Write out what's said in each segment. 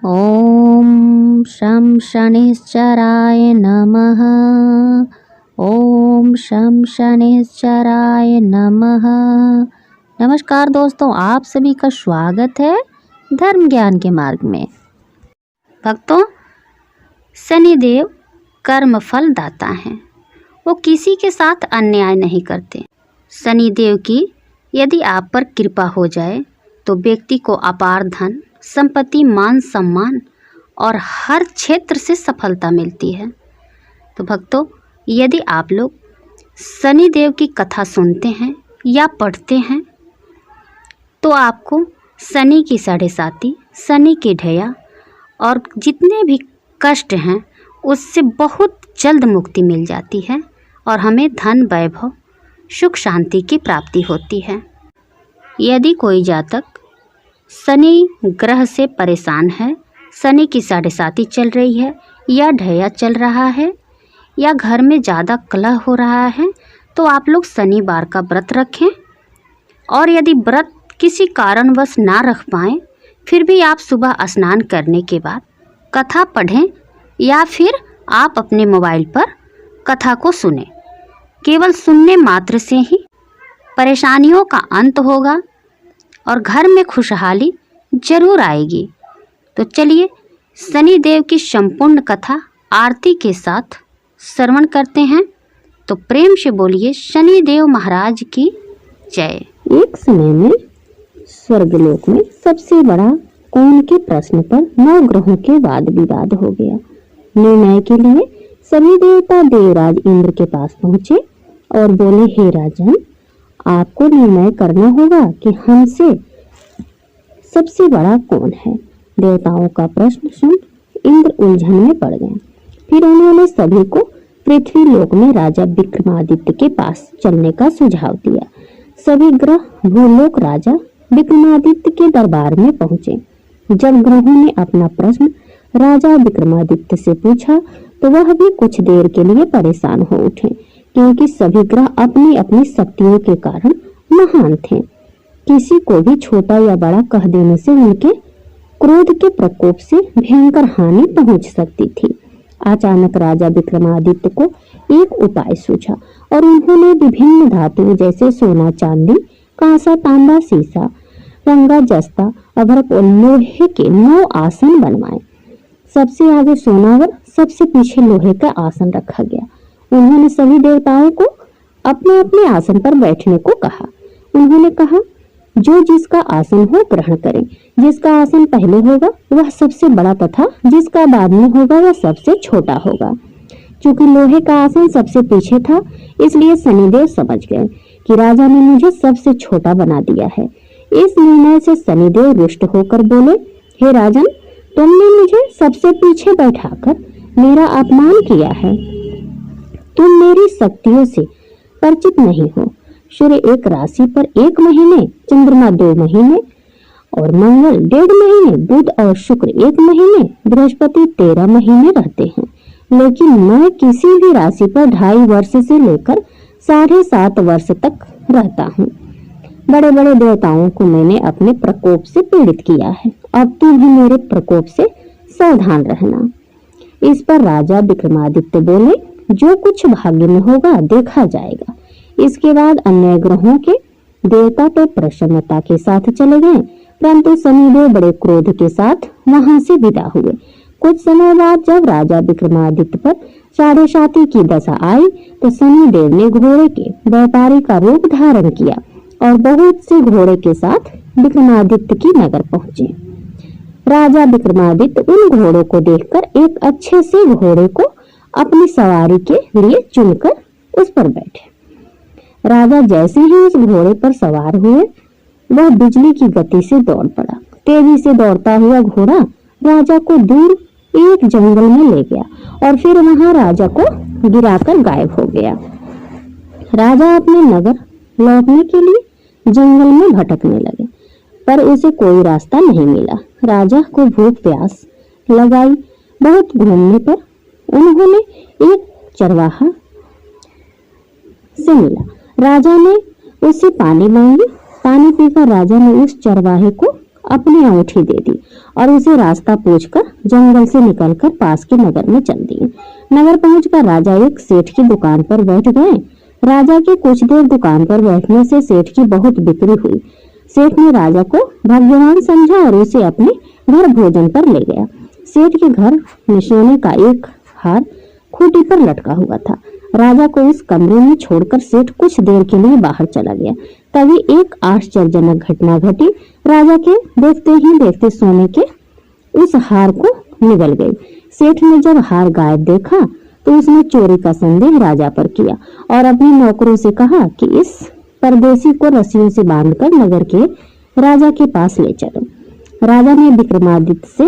ॐ शं शनिश्चराय नमः। ॐ शं शनिश्चराय नमः। नमस्कार दोस्तों, आप सभी का स्वागत है धर्म ज्ञान के मार्ग में। भक्तों, शनिदेव कर्म फल दाता हैं। वो किसी के साथ अन्याय नहीं करते। शनिदेव की यदि आप पर कृपा हो जाए तो व्यक्ति को अपार धन, संपत्ति, मान सम्मान और हर क्षेत्र से सफलता मिलती है। तो भक्तों, यदि आप लोग शनिदेव की कथा सुनते हैं या पढ़ते हैं तो आपको शनि की साढ़े साती, शनि की ढैया और जितने भी कष्ट हैं उससे बहुत जल्द मुक्ति मिल जाती है और हमें धन, वैभव, सुख, शांति की प्राप्ति होती है। यदि कोई जातक शनि ग्रह से परेशान है, शनि की साढ़े साती चल रही है या ढैया चल रहा है या घर में ज़्यादा कलह हो रहा है तो आप लोग शनिवार का व्रत रखें। और यदि व्रत किसी कारणवश ना रख पाएँ फिर भी आप सुबह स्नान करने के बाद कथा पढ़ें या फिर आप अपने मोबाइल पर कथा को सुनें। केवल सुनने मात्र से ही परेशानियों का अंत होगा और घर में खुशहाली जरूर आएगी। तो चलिए शनिदेव की संपूर्ण कथा आरती के साथ श्रवण करते हैं। तो प्रेम से बोलिए शनिदेव महाराज की जय। एक समय में स्वर्गलोक में सबसे बड़ा कौन के प्रश्न पर 9 ग्रहों के वाद विवाद हो गया। निर्णय के लिए सभी देवता देवराज इंद्र के पास पहुंचे और बोले, हे राजन, आपको निर्णय करना होगा कि हमसे सबसे बड़ा कौन है। देवताओं का प्रश्न सुन इंद्र उलझन में पड़ गए। फिर उन्होंने सभी को पृथ्वी लोक में राजा विक्रमादित्य के पास चलने का सुझाव दिया। सभी ग्रह भूलोक राजा विक्रमादित्य के दरबार में पहुंचे। जब ग्रहों ने अपना प्रश्न राजा विक्रमादित्य से पूछा तो वह भी कुछ देर के लिए परेशान हो उठे, क्योंकि सभी ग्रह अपनी अपनी शक्तियों के कारण महान थे। किसी को भी छोटा या बड़ा कह देने से उनके क्रोध के प्रकोप से भयंकर हानि पहुंच सकती थी। अचानक राजा विक्रमादित्य को एक उपाय सूझा और उन्होंने विभिन्न धातुओं जैसे सोना, चांदी, कांसा, तांबा, सीसा, रंगा, जस्ता, अभ्रक और लोहे के 9 आसन बनवाए। सबसे आगे सोना और सबसे पीछे लोहे का आसन रखा गया। उन्होंने सभी देवताओं को अपने अपने आसन पर बैठने को कहा। उन्होंने कहा, जो जिसका आसन हो ग्रहण करें। जिसका आसन पहले होगा वह सबसे बड़ा तथा जिसका बाद में होगा वह सबसे छोटा होगा। चूंकि लोहे का आसन सबसे पीछे था, इसलिए शनिदेव समझ गए कि राजा ने मुझे सबसे छोटा बना दिया है। इस निर्णय से शनिदेव रुष्ट होकर बोले, हे राजन, तुमने मुझे सबसे पीछे बैठाकर मेरा अपमान किया है। तुम मेरी शक्तियों से परिचित नहीं हो। सूर्य एक राशि पर 1 महीने, चंद्रमा 2 महीने और मंगल 1.5 महीने, बुध और शुक्र 1 महीने, बृहस्पति 13 महीने रहते हैं। लेकिन मैं किसी भी राशि पर 2.5 वर्ष से लेकर 7.5 वर्ष तक रहता हूँ। बड़े बड़े देवताओं को मैंने अपने प्रकोप से पीड़ित किया है। अब तू भी मेरे प्रकोप से सावधान रहना। इस पर राजा विक्रमादित्य बोले, जो कुछ भाग्य में होगा देखा जाएगा। इसके बाद अन्य ग्रहों के देवता तो प्रसन्नता के साथ चले गए, परंतु शनिदेव बड़े क्रोध के साथ वहां से विदा हुए। कुछ समय बाद जब राजा विक्रमादित्य पर साढ़े साती की दशा आई तो शनिदेव ने घोड़े के व्यापारी का रूप धारण किया और बहुत से घोड़े के साथ विक्रमादित्य की नगर पहुंचे। राजा विक्रमादित्य उन घोड़ों को देखकर एक अच्छे से घोड़े को अपनी सवारी के लिए चुनकर उस पर बैठे। राजा जैसे ही उस घोड़े पर सवार हुए, वह बिजली की गति से दौड़ पड़ा। तेजी से दौड़ता हुआ घोड़ा राजा को दूर एक जंगल में ले गया और फिर वहां राजा को गिराकर गायब हो गया। राजा अपने नगर लौटने के लिए जंगल में भटकने लगे, पर उसे कोई रास्ता नहीं मिला। राजा को भूख प्यास लगाई। बहुत घूमने पर उन्होंने एक चरवाहा से मिला। राजा ने उससे पानी मांगी। पानी पीकर राजा ने उस चरवाहे को अपनी अंगूठी दे दी और उसे रास्ता पूछकर जंगल से निकलकर पास के नगर में चल दिए। नगर पहुंचकर राजा एक सेठ की दुकान पर बैठ गए। राजा के कुछ देर दुकान पर बैठने से सेठ की बहुत बिक्री हुई। सेठ ने राजा को भाग्यवान समझा और उसे अपने घर भोजन पर ले गया। सेठ के घर में सोने का एक हार खूंटी पर लटका हुआ था। राजा को उस कमरे में छोड़कर सेठ कुछ देर के लिए बाहर चला गया। तभी एक आश्चर्यजनक घटना घटी। राजा के देखते ही देखते सोने के उस हार को निगल गई। सेठ ने जब हार गायब देखा तो उसने चोरी का संदेह राजा पर किया और अपने नौकरों से कहा कि इस परदेसी को रस्सियों से बांधकर नगर के राजा के पास ले चलो। राजा ने विक्रमादित्य से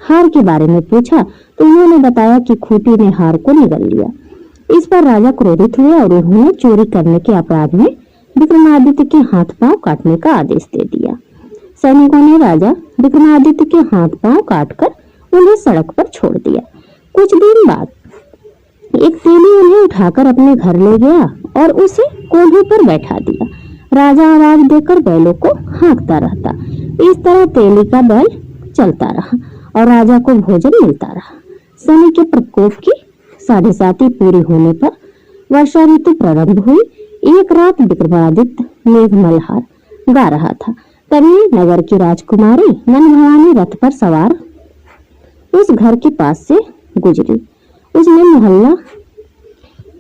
हार के बारे में पूछा तो उन्होंने बताया कि खूंटी ने हार को निगल लिया। इस पर राजा क्रोधित हुए और उन्होंने चोरी करने के अपराध में विक्रमादित्य के हाथ पांव काटने का आदेश दे दिया। सैनिकों ने राजा विक्रमादित्य के हाथ पांव काटकर उन्हें सड़क पर छोड़ दिया। कुछ दिन बाद एक तेली उन्हें उठाकर अपने घर ले गया और उसे कोल्हे पर बैठा दिया। राजा आवाज देकर बैलों को हाँकता रहता। इस तरह तेली का बैल चलता रहा और राजा को भोजन मिलता रहा। शनि के प्रकोप की 7.5 पूरी होने पर वर्षा ऋतु प्रारंभ हुई। एक रात विक्रमादित्य मेघमल्हार गा रहा था। तभी नगर की राजकुमारी मनभवानी रथ पर सवार उस घर के पास से गुजरी। उसने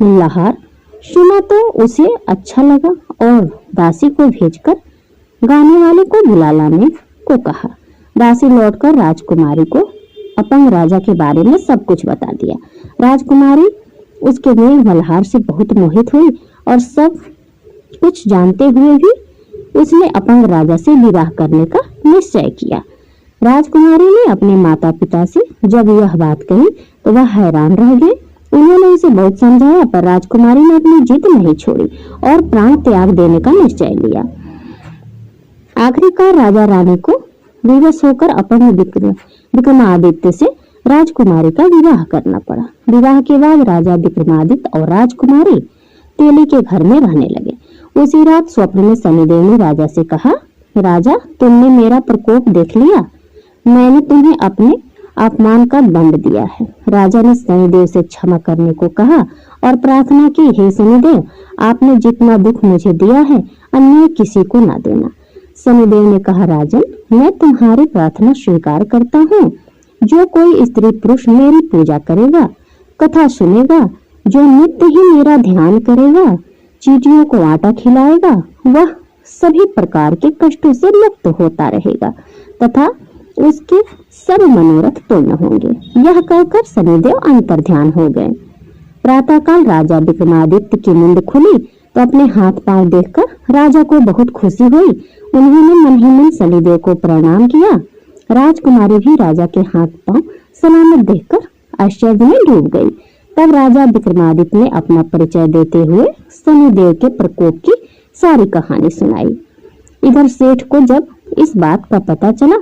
मल्हार सुना तो उसे अच्छा लगा और दासी को भेजकर गाने वाले को बुला लाने को कहा। दासी लौटकर राजकुमारी को अपंग राजा के बारे में सब कुछ बता दिया। राजकुमारी उसके मेघ मल्हार से बहुत मोहित हुई और सब कुछ जानते हुए भी उसने अपंग राजा से विवाह करने का निश्चय किया। राजकुमारी ने अपने माता पिता से जब यह बात कही तो वह हैरान रह गए। उन्होंने उसे बहुत समझाया पर राजकुमारी ने अपनी जिद नहीं छोड़ी और प्राण त्याग देने का निश्चय लिया। आखिरकार राजा रानी को विवश होकर अपंग विक्रमादित्य से राजकुमारी का विवाह करना पड़ा। विवाह के बाद राजा विक्रमादित्य और राजकुमारी तेली के घर में रहने लगे। उसी रात स्वप्न में शनिदेव ने राजा से कहा, राजा तुमने मेरा प्रकोप देख लिया, मैंने तुम्हें अपने अपमान का दंड दिया है। राजा ने शनिदेव से क्षमा करने को कहा और प्रार्थना की, हे शनिदेव आपने जितना दुख मुझे दिया है अन्य किसी को ना देना। शनिदेव ने कहा, राजन मैं तुम्हारी प्रार्थना स्वीकार करता हूँ। जो कोई स्त्री पुरुष मेरी पूजा करेगा, कथा सुनेगा, जो नित्य ही मेरा ध्यान करेगा, चींटियों को आटा खिलाएगा, वह सभी प्रकार के कष्टों से मुक्त होता रहेगा तथा उसके सब मनोरथ पूर्ण होंगे। यह कहकर शनिदेव अंतर्ध्यान हो गए। प्रातःकाल राजा विक्रमादित्य की नींद खुली तो अपने हाथ पांव देखकर राजा को बहुत खुशी हुई। उन्होंने मन ही मन शनिदेव को प्रणाम किया। राजकुमारी भी राजा के हाथ पांव सलामत देखकर आश्चर्य में डूब गई। तब राजा विक्रमादित्य ने अपना परिचय देते हुए शनिदेव के प्रकोप की सारी कहानी सुनाई। इधर सेठ को जब इस बात का पता चला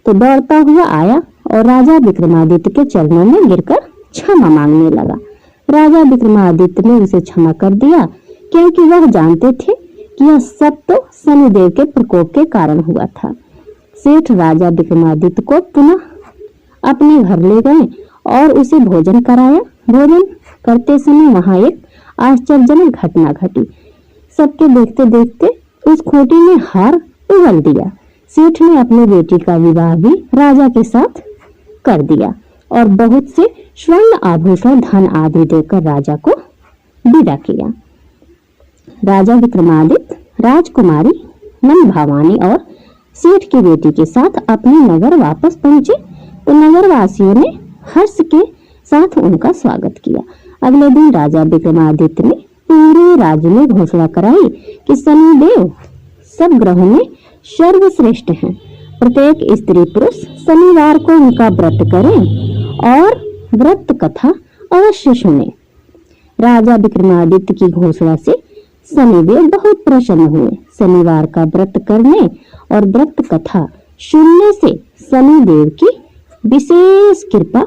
तो दौड़ता हुआ आया और राजा विक्रमादित्य के चरणों में गिरकर क्षमा मांगने लगा। राजा विक्रमादित्य ने उसे क्षमा कर दिया क्योंकि वह जानते थे कि यह सब तो शनिदेव के प्रकोप के कारण हुआ था। सेठ राजा विक्रमादित्य को पुनः अपने घर ले गए और उसे भोजन कराया। भोजन करते समय वहां एक आश्चर्यजनक घटना घटी। सबके देखते देखते उस खूंटी ने हार उगल दिया। सेठ ने अपनी बेटी का विवाह भी राजा के साथ कर दिया और बहुत से स्वर्ण आभूषण धन आदि देकर राजा को विदा किया। राजा विक्रमादित्य राजकुमारी मनभावानी और सेठ की बेटी के साथ अपने नगर वापस पहुंचे तो नगरवासियों ने हर्ष के साथ उनका स्वागत किया। अगले दिन राजा विक्रमादित्य ने पूरे राज्य में घोषणा कराई कि शनिदेव सब ग्रहों में सर्वश्रेष्ठ हैं। प्रत्येक स्त्री पुरुष शनिवार को उनका व्रत करें और व्रत कथा अवश्य सुने। राजा विक्रमादित्य की घोषणा से शनिदेव बहुत प्रसन्न हुए। शनिवार का व्रत करने और व्रत कथा सुनने से शनिदेव की विशेष कृपा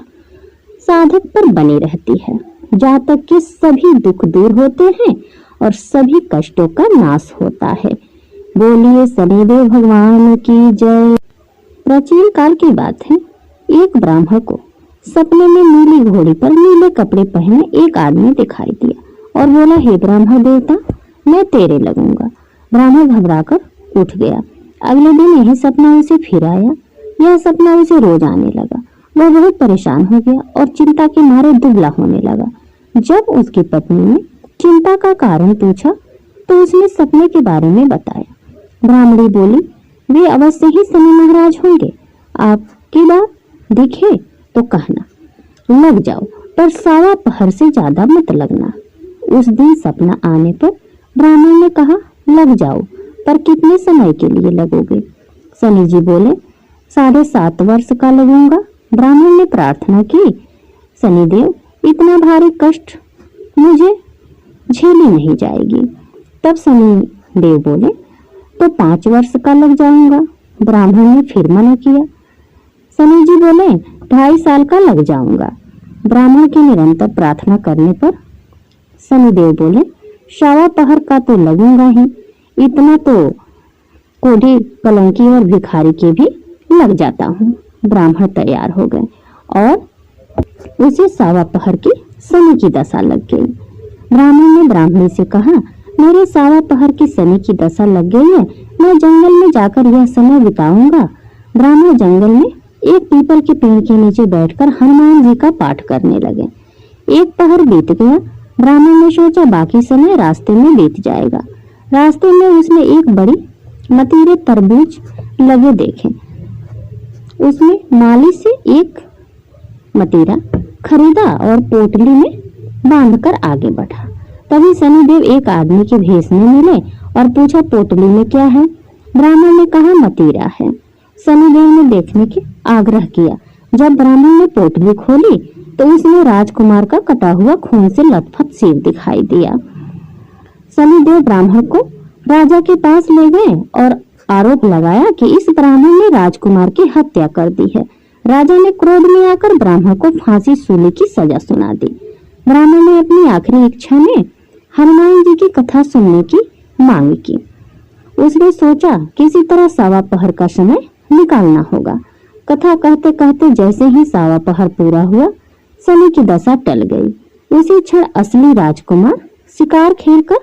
साधक पर बनी रहती है। जातक के सभी दुख दूर होते हैं और सभी कष्टों का नाश होता है। बोलिए शनिदेव भगवान की जय। प्राचीन काल की बात है। एक ब्राह्मण को सपने में नीली घोड़ी पर नीले कपड़े पहने एक आदमी दिखाई दिया और बोला, हे ब्राह्मण देवता, मैं तेरे लगूंगा। ब्राह्मण घबराकर उठ गया। अगले दिन यही सपना उसे फिर आया। यह सपना उसे रोज आने लगा। वह बहुत परेशान हो गया और चिंता के मारे दुबला होने लगा। जब उसकी पत्नी ने चिंता का कारण पूछा तो उसने सपने के बारे में बताया। ब्राह्मणी बोली, वे अवश्य ही शनि महाराज होंगे। आपकी बात दिखे तो कहना, लग जाओ, पर सवा पहर से ज्यादा मत लगना। उस दिन सपना आने पर ब्राह्मण ने कहा, लग जाओ, पर कितने समय के लिए लगोगे? शनि जी बोले, 7.5 वर्ष का लगूंगा। ब्राह्मण ने प्रार्थना की, शनिदेव, इतना भारी कष्ट मुझे झेली नहीं जाएगी। तब शनि देव बोले, तो 5 वर्ष का लग जाऊंगा। ब्राह्मण ने फिर मना किया। शनि जी बोले, 2.5 साल का लग जाऊंगा। ब्राह्मण की निरंतर प्रार्थना करने पर शनिदेव बोले, सवा पहर का तो लगूंगा ही, इतना तो कोढ़ी कलंकी और भिखारी के भी लग जाता हूँ। ब्राह्मण तैयार हो गए और उसे सवा पहर की शनि की दशा लग गई। ब्राह्मण ने ब्राह्मणी से कहा, मेरे सवा पहर की शनि की दशा लग गई है, मैं जंगल में जाकर यह समय बिताऊंगा। ब्राह्मण जंगल में एक पीपल के पेड़ के नीचे बैठकर हनुमान जी का पाठ करने लगे। एक पहर बीत गया। ब्राह्मण ने सोचा बाकी समय रास्ते में बीत जाएगा। रास्ते में उसने एक बड़ी मतीरे तरबूज लगे देखे। उसने माली से एक मतीरा खरीदा और पोटली में बांधकर आगे बढ़ा। तभी शनिदेव एक आदमी के भेष में मिले और पूछा, पोटली में क्या है? ब्राह्मण ने कहा, मतीरा है। शनिदेव ने देखने के आग्रह किया। जब ब्राह्मण ने पोटली खोली तो उसमें राजकुमार का कटा हुआ खून से लथपथ सिर दिखाई दिया। शनिदेव ब्राह्मण को राजा के पास ले गए और आरोप लगाया कि इस ब्राह्मण ने राजकुमार की हत्या कर दी है। राजा ने क्रोध में आकर ब्राह्मण को फांसी सूली की सजा सुना दी। ब्राह्मण ने अपनी आखिरी इच्छा में हनुमान जी की कथा सुनने की मांग की। उसने सोचा किसी तरह सवा पहर का समय निकालना होगा। कथा कहते कहते जैसे ही सवा पहर पूरा हुआ, शनि की दशा टल गई। उसी क्षण असली राजकुमार शिकार खेलकर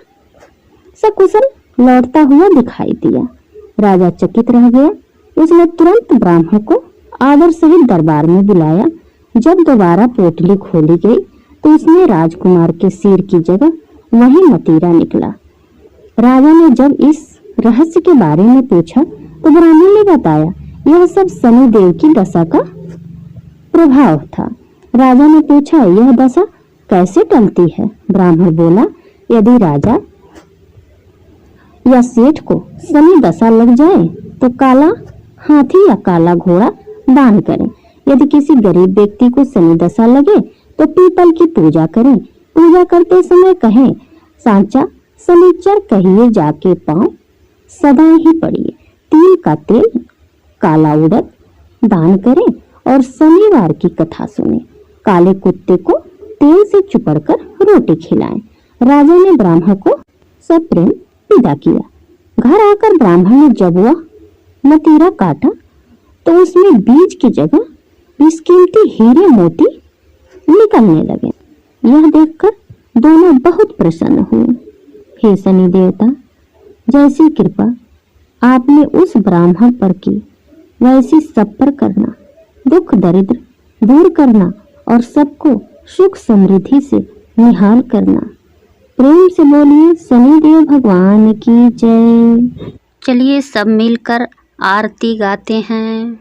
सकुशल लौटता हुआ दिखाई दिया। राजा चकित रह गया। उसने तुरंत ब्राह्मण को आदर सहित दरबार में बुलाया। जब दोबारा पोटली खोली गई तो उसमें राजकुमार के सिर की जगह वही मतीरा निकला। राजा ने जब इस रहस्य के बारे में पूछा तो ब्राह्मण ने बताया, यह सब शनिदेव की दशा का प्रभाव था। राजा ने पूछा, यह दशा कैसे टलती है? ब्राह्मण बोला, यदि राजा या सेठ को शनि दशा लग जाए तो काला हाथी या काला घोड़ा दान करें। यदि किसी गरीब व्यक्ति को शनि दशा लगे तो पीपल की पूजा करें। पूजा करते समय कहें, सांचा शनिचर कहिए जाके पांव सदा ही पड़िए। तिल का तेल, काला उड़द दान करें और शनिवार की कथा सुने। काले कुत्ते को तेल से चुपड़कर रोटी खिलाएं। राजा ने ब्राह्मण को सप्रेम विदा किया। घर आकर ब्राह्मण ने जब वह मतीरा काटा तो उसमें बीज की जगह बेशकीमती हीरे मोती निकलने लगे। यह देखकर दोनों बहुत प्रसन्न हुए। हे शनि देवता, जैसी कृपा आपने उस ब्राह्मण पर की, वैसी सब पर करना। दुख दरिद्र दूर करना और सबको सुख समृद्धि से निहाल करना। प्रेम से बोलिए शनिदेव भगवान की जय। चलिए सब मिलकर आरती गाते हैं।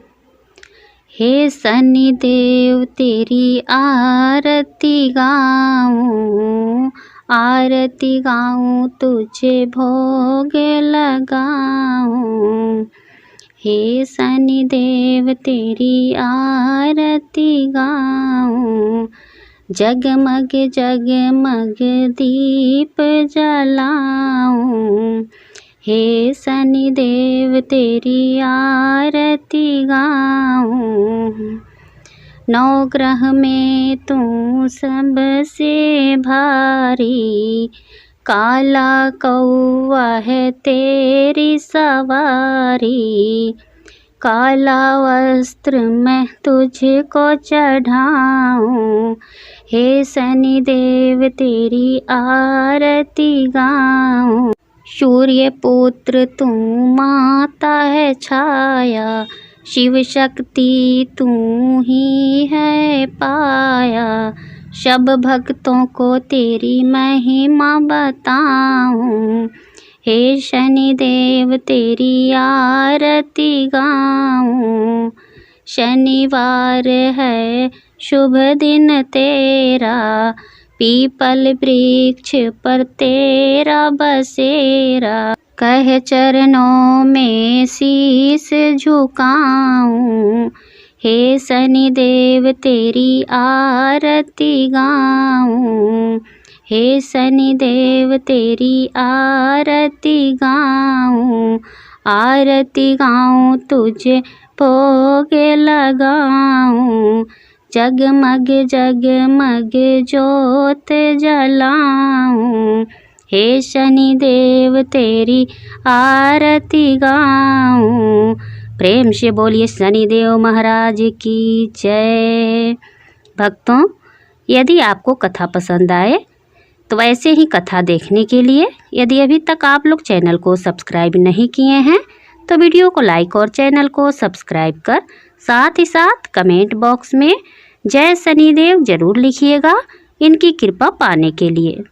हे शनि देव तेरी आरती गाऊं, आरती गाऊं तुझे भोग लगाऊं। हे शनि देव तेरी आरती गाऊं, जगमग जगमग दीप जलाऊं। हे शनि देव तेरी आरती गाऊं, नौ ग्रह में तू सबसे भारी, काला कौवा है तेरी सवारी। काला वस्त्र मैं तुझको चढ़ाऊं। हे शनिदेव तेरी आरती गाऊं। सूर्य पुत्र तू माता है छाया, शिव शक्ति तू ही है पाया। सब भक्तों को तेरी महिमा बताऊं। हे शनिदेव तेरी आरती गाऊं। शनिवार है शुभ दिन तेरा, पीपल वृक्ष पर तेरा बसेरा। कह चरणों में शीस झुकाऊं। हे शनिदेव तेरी आरती गाऊं। हे शनिदेव तेरी आरती गाऊं। आरती गाऊं तुझे भोग लगाऊं। जगमग जगमग ज्योत जलाऊं। हे शनिदेव तेरी आरती गाऊं। प्रेम से बोलिए शनिदेव महाराज की जय। भक्तों, यदि आपको कथा पसंद आए तो ऐसे ही कथा देखने के लिए यदि अभी तक आप लोग चैनल को सब्सक्राइब नहीं किए हैं तो वीडियो को लाइक और चैनल को सब्सक्राइब कर साथ ही साथ कमेंट बॉक्स में जय शनिदेव जरूर लिखिएगा इनकी कृपा पाने के लिए।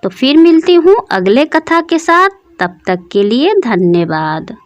तो फिर मिलती हूँ अगले कथा के साथ, तब तक के लिए धन्यवाद।